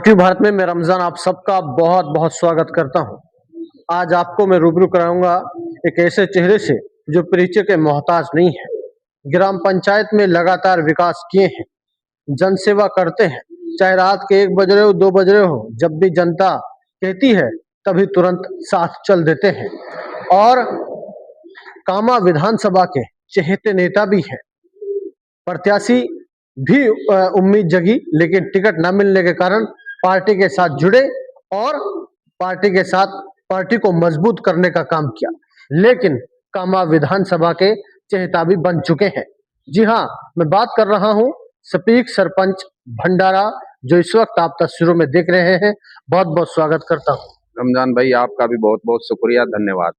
पृथ्वी भारत में मैं रमजान आप सबका बहुत बहुत स्वागत करता हूं। आज आपको मैं रूबरू कराऊंगा एक ऐसे चेहरे से जो परिचय के मोहताज नहीं है। ग्राम पंचायत में लगातार विकास किए हैं, जन सेवा करते हैं, चाहे रात के 1 बज रहे हो 2 बज रहे हो, जब भी जनता कहती है तभी तुरंत साथ चल देते हैं। और कामा विधानसभा के चहेते नेता भी हैं। प्रत्याशी भी उम्मीद जगी, लेकिन टिकट न मिलने के कारण पार्टी के साथ जुड़े और पार्टी के साथ पार्टी को मजबूत करने का काम किया। लेकिन कामा विधानसभा के चहेता भी बन चुके हैं। जी हाँ, मैं बात कर रहा हूँ सपीक सरपंच भंडारा, जो इस वक्त आप तस्वीरों में देख रहे हैं। बहुत बहुत स्वागत करता हूँ। रमजान भाई, आपका भी बहुत बहुत शुक्रिया, धन्यवाद।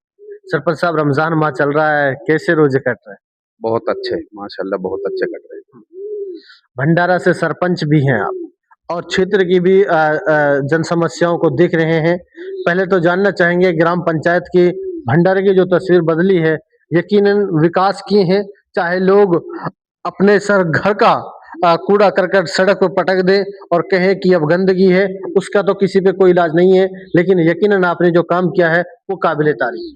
सरपंच साहब, रमजान माह चल रहा है, कैसे रोजे कट रहे हैं? बहुत अच्छे, माशाल्लाह बहुत अच्छे कट रहे हैं। भंडारा से सरपंच भी हैं आप और क्षेत्र की भी जन समस्याओं को देख रहे हैं। पहले तो जानना चाहेंगे, ग्राम पंचायत की भंडारे की जो तस्वीर बदली है, यकीनन विकास किए हैं। चाहे लोग अपने सर घर का कूड़ा करकट सड़क पर पटक दे और कहें कि अब गंदगी है, उसका तो किसी पे कोई इलाज नहीं है, लेकिन यकीनन आपने जो काम किया है वो काबिले तारीफ।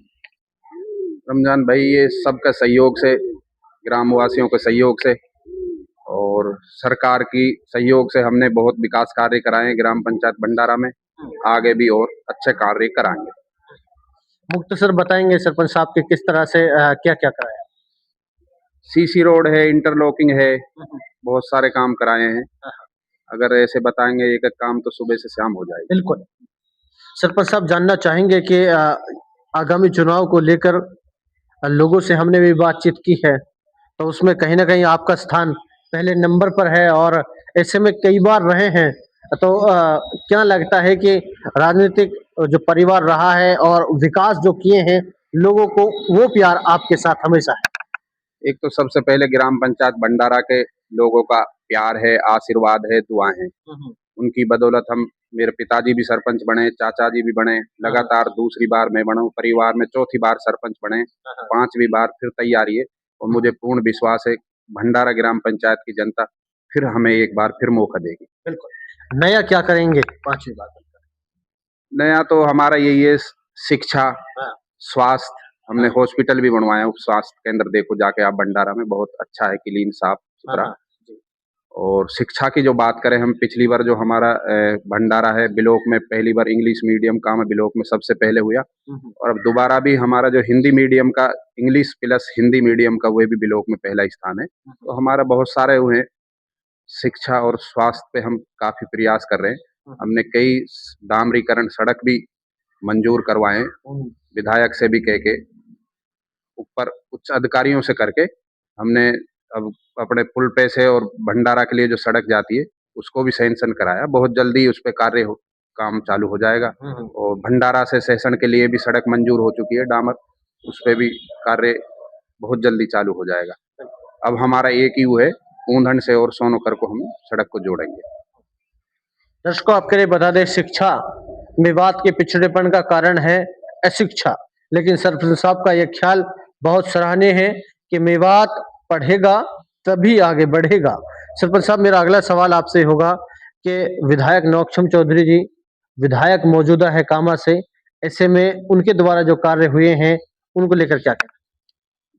रमजान भाई, ये सबका सहयोग से, ग्रामवासियों के सहयोग से और सरकार की सहयोग से हमने बहुत विकास कार्य कराए हैं ग्राम पंचायत भंडारा में। आगे भी और अच्छे कार्य कराएंगे। मुख्तसर बताएंगे सरपंच साहब के किस तरह से क्या क्या कराया? सीसी रोड है, इंटरलॉकिंग है, बहुत सारे काम कराए हैं। अगर ऐसे बताएंगे एक एक काम तो सुबह से शाम हो जाएगी। बिल्कुल। सरपंच साहब, जानना चाहेंगे कि आगामी चुनाव को लेकर लोगों से हमने भी बातचीत की है, तो उसमें कहीं ना कहीं आपका स्थान पहले नंबर पर है और ऐसे में कई बार रहे हैं। तो क्या लगता है कि राजनीतिक जो परिवार रहा है और विकास जो किए हैं, लोगों को वो प्यार आपके साथ हमेशा है? एक तो सबसे पहले ग्राम पंचायत भंडारा के लोगों का प्यार है, आशीर्वाद है, दुआएं हैं। उनकी बदौलत हम, मेरे पिताजी भी सरपंच बने, चाचा जी भी बने, लगातार दूसरी बार मैं बना हूँ, परिवार में चौथी बार सरपंच बने, 5वीं बार फिर तैयारी है। और मुझे पूर्ण विश्वास है भंडारा ग्राम पंचायत की जनता फिर हमें एक बार फिर मौका देगी। बिल्कुल। नया क्या करेंगे 5वीं बार? नया तो हमारा यही है, शिक्षा, स्वास्थ्य। हमने हॉस्पिटल भी बनवाया, उप स्वास्थ्य केंद्र, देखो जाके आप भंडारा में, बहुत अच्छा है, क्लीन साफ सुथरा। और शिक्षा की जो बात करें, हम पिछली बार जो हमारा भंडारा है ब्लॉक में पहली बार इंग्लिश मीडियम का मैं ब्लॉक में सबसे पहले हुआ। और अब दोबारा भी हमारा जो हिंदी मीडियम का, इंग्लिश प्लस हिंदी मीडियम का, वह भी ब्लॉक में पहला स्थान है। तो हमारा बहुत सारे हुए शिक्षा और स्वास्थ्य पे हम काफी प्रयास कर रहे हैं। हमने कई डामरीकरण सड़क भी मंजूर करवाए, विधायक से भी कह के, ऊपर उच्च अधिकारियों से करके हमने अब अपने पुल पे से और भंडारा के लिए जो सड़क जाती है उसको भी सैंक्शन कराया। बहुत जल्दी उस पे काम चालू हो जाएगा। और भंडारा से सेशन के लिए भी सड़क मंजूर हो चुकी है, डामर, उस पे भी कार्य बहुत जल्दी चालू हो जाएगा। अब हमारा एक ही वो है, ऊंधन से और सोनोकर को हम सड़क को जोड़ेंगे। दर्शकों, आपके लिए बता दें, शिक्षा विवाद के पिछड़ेपन का कारण है अशिक्षा, लेकिन सरपंच साहब का यह ख्याल बहुत सराहनीय है कि मेवात पढ़ेगा तभी आगे बढ़ेगा। सरपंच साहब, मेरा अगला सवाल आपसे होगा कि विधायक नौक्षम चौधरी जी विधायक मौजूदा है कामा से, ऐसे में उनके द्वारा जो कार्य हुए हैं उनको लेकर क्या कहना?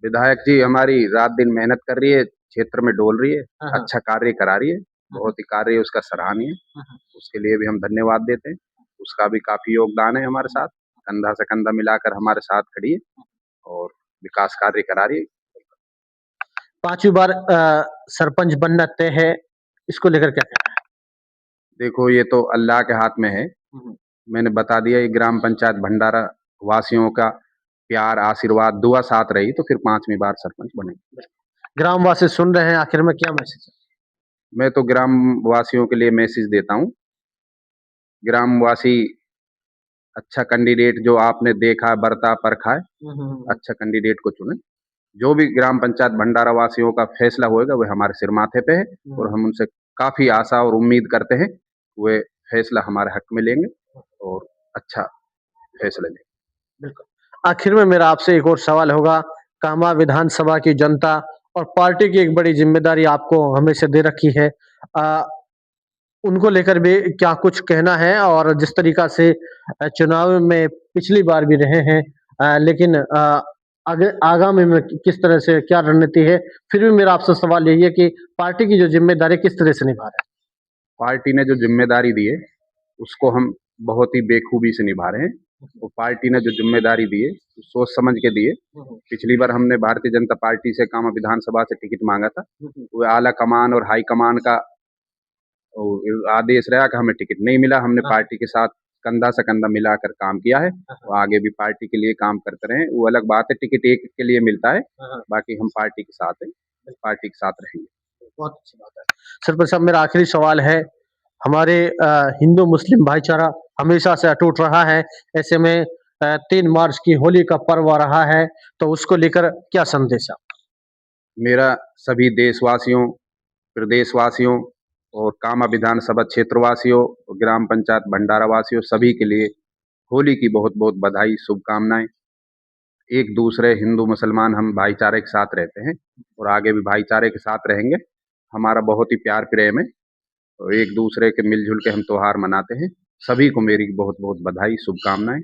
विधायक जी हमारी रात दिन मेहनत कर रही है, क्षेत्र में डोल रही है, अच्छा कार्य करा रही है, बहुत ही कार्य उसका सराहनीय है। उसके लिए भी हम धन्यवाद देते हैं। उसका भी काफी योगदान है हमारे साथ, कंधा से कंधा मिलाकर हमारे साथ खड़ी है और विकास कार्य करा रही है। 5वीं बार सरपंच बनना तय है, इसको लेकर क्या कहना है? देखो, ये तो अल्लाह के हाथ में है। मैंने बता दिया, ये ग्राम पंचायत भंडारा वासियों का प्यार, आशीर्वाद, दुआ साथ रही तो फिर 5वीं बार सरपंच बनेंगे। ग्रामवासी सुन रहे हैं, आखिर में क्या मैसेज है? मैं तो ग्राम वासियों के लिए मैसेज देता हूँ, ग्रामवासी अच्छा कैंडिडेट जो आपने देखा, बरता परखा है, अच्छा कैंडिडेट को चुने। जो भी ग्राम पंचायत भंडारा वासियों का फैसला होएगा वह हमारे सिर माथे पे है और हम उनसे काफी आशा और उम्मीद करते हैं वे फैसला हमारे हक में लेंगे और अच्छा फैसला लेंगे। बिल्कुल। आखिर में मेरा आपसे एक और सवाल होगा, कामा विधानसभा की जनता और पार्टी की एक बड़ी जिम्मेदारी आपको हमेशा दे रखी है। उनको लेकर भी क्या कुछ कहना है और जिस तरीका से चुनाव में पिछली बार भी रहे हैं, लेकिन आगे आगामी में किस तरह से क्या रणनीति है? फिर भी मेरा आपसे सवाल यही है कि पार्टी की जो ज़िम्मेदारी किस तरह से निभा रहे हैं? पार्टी ने जो जिम्मेदारी दी है उसको हम बहुत ही बेखूबी से निभा रहे हैं। वो पार्टी ने जो जिम्मेदारी दी है सोच समझ के दी है। पिछली बार हमने भारतीय जनता पार्टी से कामा विधानसभा से टिकट मांगा था, वो आला कमान और हाई कमान का आदेश रहा कि हमें टिकट नहीं मिला। हमने हाँ। पार्टी के साथ कंधा से कंधा मिलाकर काम किया है, वो आगे भी पार्टी के लिए काम करते रहे। वो अलग बात है टिकट एक के लिए मिलता है, बाकी हम पार्टी के साथ हैं, पार्टी के साथ रहेंगे। बहुत अच्छी बात है। सरपंच साहब, मेरा आखिरी सवाल है, हमारे हिंदू मुस्लिम भाईचारा हमेशा से अटूट रहा है, ऐसे में 3 मार्च की होली का पर्व आ रहा है, तो उसको लेकर क्या संदेश है आपका? मेरा सभी देशवासियों, प्रदेशवासियों और कामा विधानसभा क्षेत्रवासियों, ग्राम पंचायत भंडारा वासियों सभी के लिए होली की बहुत-बहुत बधाई, शुभकामनाएँ। एक दूसरे हिंदू मुसलमान हम भाईचारे के साथ रहते हैं और आगे भी भाईचारे के साथ रहेंगे। हमारा बहुत ही प्यार प्रेम है और एक दूसरे के मिल-जुल के हम त्योहार मनाते हैं। सभी को मेरी बहुत-बहुत बधाई, शुभकामनाएँ।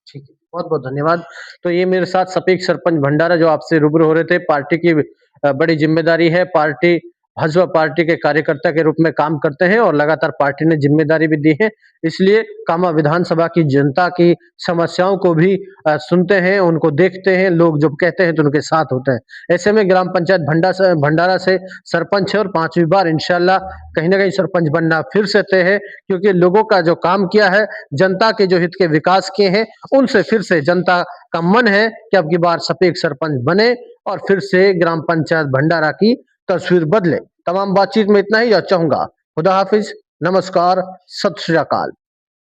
ठीक है, बहुत-बहुत धन्यवाद। तो ये मेरे साथ सपीक सरपंच भंडारा जो आपसे रूबरू हो रहे थे, पार्टी की बड़ी ज़िम्मेदारी है, पार्टी भाजपा पार्टी के कार्यकर्ता के रूप में काम करते हैं और लगातार पार्टी ने ज़िम्मेदारी भी दी है, इसलिए कामा विधानसभा की जनता की समस्याओं को भी सुनते हैं, उनको देखते हैं, लोग जब कहते हैं तो उनके साथ होते हैं। ऐसे में ग्राम पंचायत भंडारा से सरपंच है और 5वीं बार इंशाअल्लाह कहीं न कहीं सरपंच बनना फिर से तय है, क्योंकि लोगों का जो काम किया है, जनता के जो हित के विकास किए हैं, उनसे फिर से जनता का मन है कि अब की बार सपीक सरपंच बने और फिर से ग्राम पंचायत भंडारा की तस्वीर बदले। तमाम बातचीत में इतना ही चाहूँगा। खुदा हाफ़िज़, नमस्कार, सत श्री अकाल।